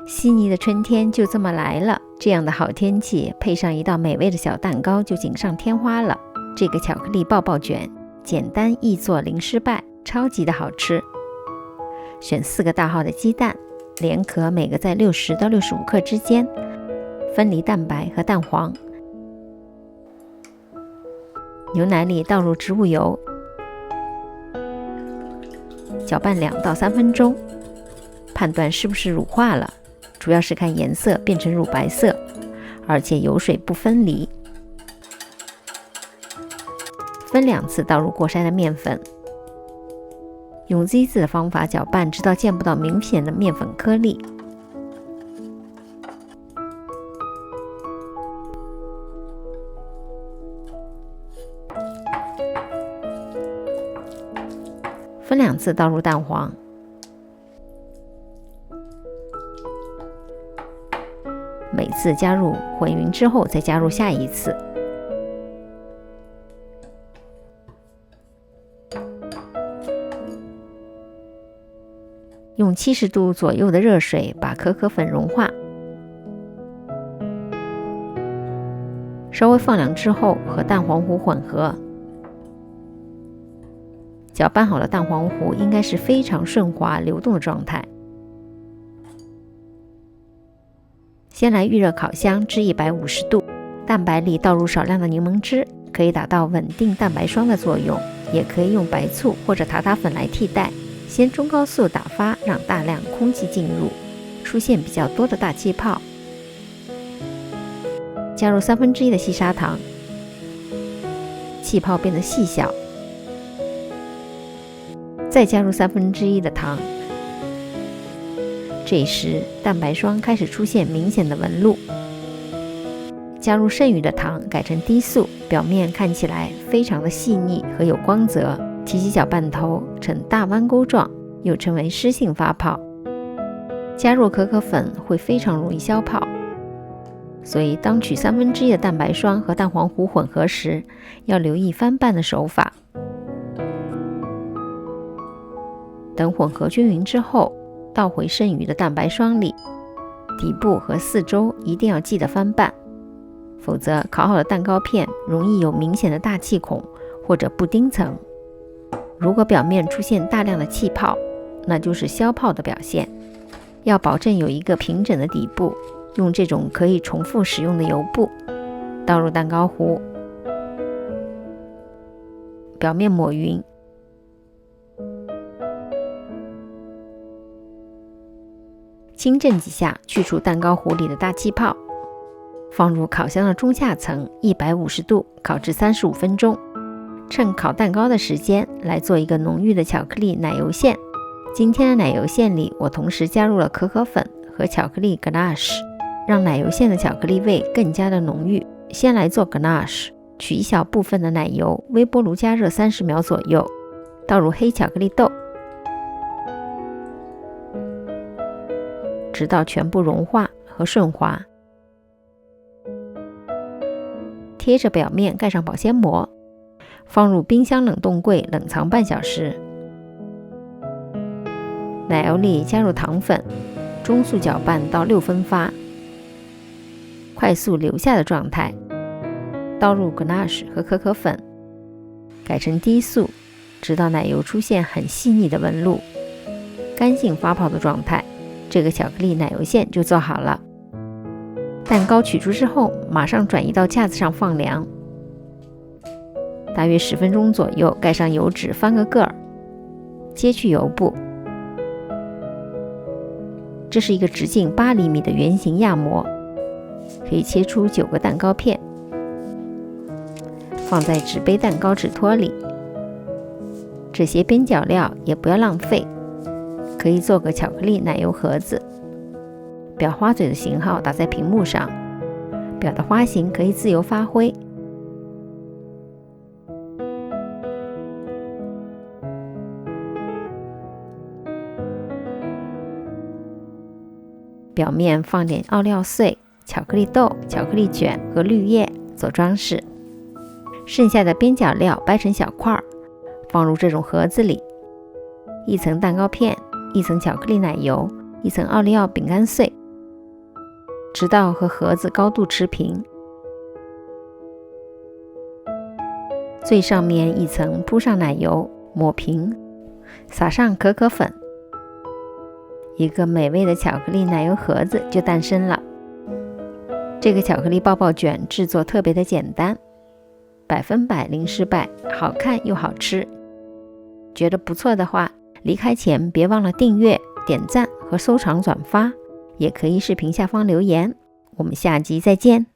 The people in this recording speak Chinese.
细腻的春天就这么来了，这样的好天气配上一道美味的小蛋糕就锦上添花了。这个巧克力抱抱卷简单易做零失败，超级的好吃。选4个大号的鸡蛋，连壳每个在60到65克之间，分离蛋白和蛋黄。牛奶里倒入植物油，搅拌2到3分钟，判断是不是乳化了，主要是看颜色变成乳白色，而且油水不分离。分2次倒入过筛的面粉，用 Z 字的方法搅拌，直到见不到明显的面粉颗粒。分2次倒入蛋黄，每次加入混匀之后再加入下一次。用70度左右的热水把可可粉融化，稍微放凉之后和蛋黄糊混合。搅拌好的蛋黄糊应该是非常顺滑流动的状态。先来预热烤箱至150度，蛋白里倒入少量的柠檬汁，可以达到稳定蛋白霜的作用，也可以用白醋或者塔塔粉来替代。先中高速打发，让大量空气进入，出现比较多的大气泡。加入1/3的细砂糖，气泡变得细小。再加入1/3的糖，这时蛋白霜开始出现明显的纹路。加入剩余的糖，改成低速，表面看起来非常的细腻和有光泽。提起搅拌头呈大弯钩状，又称为湿性发泡。加入可可粉会非常容易消泡，所以当取1/3的蛋白霜和蛋黄糊混合时，要留意翻拌的手法。等混合均匀之后，倒回剩余的蛋白霜里，底部和四周一定要记得翻拌，否则烤好的蛋糕片容易有明显的大气孔或者布丁层。如果表面出现大量的气泡，那就是消泡的表现。要保证有一个平整的底部，用这种可以重复使用的油布倒入蛋糕糊，表面抹匀，轻震几下，去除蛋糕糊里的大气泡，放入烤箱的中下层150度烤至35分钟。趁烤蛋糕的时间来做一个浓郁的巧克力奶油馅。今天的奶油馅里，我同时加入了可可粉和巧克力 ganache， 让奶油馅的巧克力味更加的浓郁。先来做 ganache， 取一小部分的奶油，微波炉加热30秒左右，倒入黑巧克力豆，直到全部融化和顺滑。贴着表面盖上保鲜膜，放入冰箱冷冻柜冷藏半小时。奶油里加入糖粉，中速搅拌到6分发，快速流下的状态，倒入 ganache 和可可粉，改成低速，直到奶油出现很细腻的纹路，干性发泡的状态，这个巧克力奶油馅就做好了。蛋糕取出之后，马上转移到架子上放凉，大约10分钟左右，盖上油纸翻个个儿，揭去油布。这是一个直径8厘米的圆形压模，可以切出9个蛋糕片，放在纸杯蛋糕纸托里。这些边角料也不要浪费，可以做个巧克力奶油盒子。裱花嘴的型号打在屏幕上，裱的花型可以自由发挥。表面放点奥利奥碎、巧克力豆、巧克力卷和绿叶做装饰。剩下的边角料掰成小块，放入这种盒子里，一层蛋糕片，一层巧克力奶油，一层奥利奥饼干碎，直到和盒子高度持平。最上面一层铺上奶油，抹平，撒上可可粉，一个美味的巧克力奶油盒子就诞生了。这个巧克力抱抱卷制作特别的简单，100%零失败，好看又好吃。觉得不错的话，离开前别忘了订阅、点赞和收藏转发，也可以视频下方留言。我们下集再见。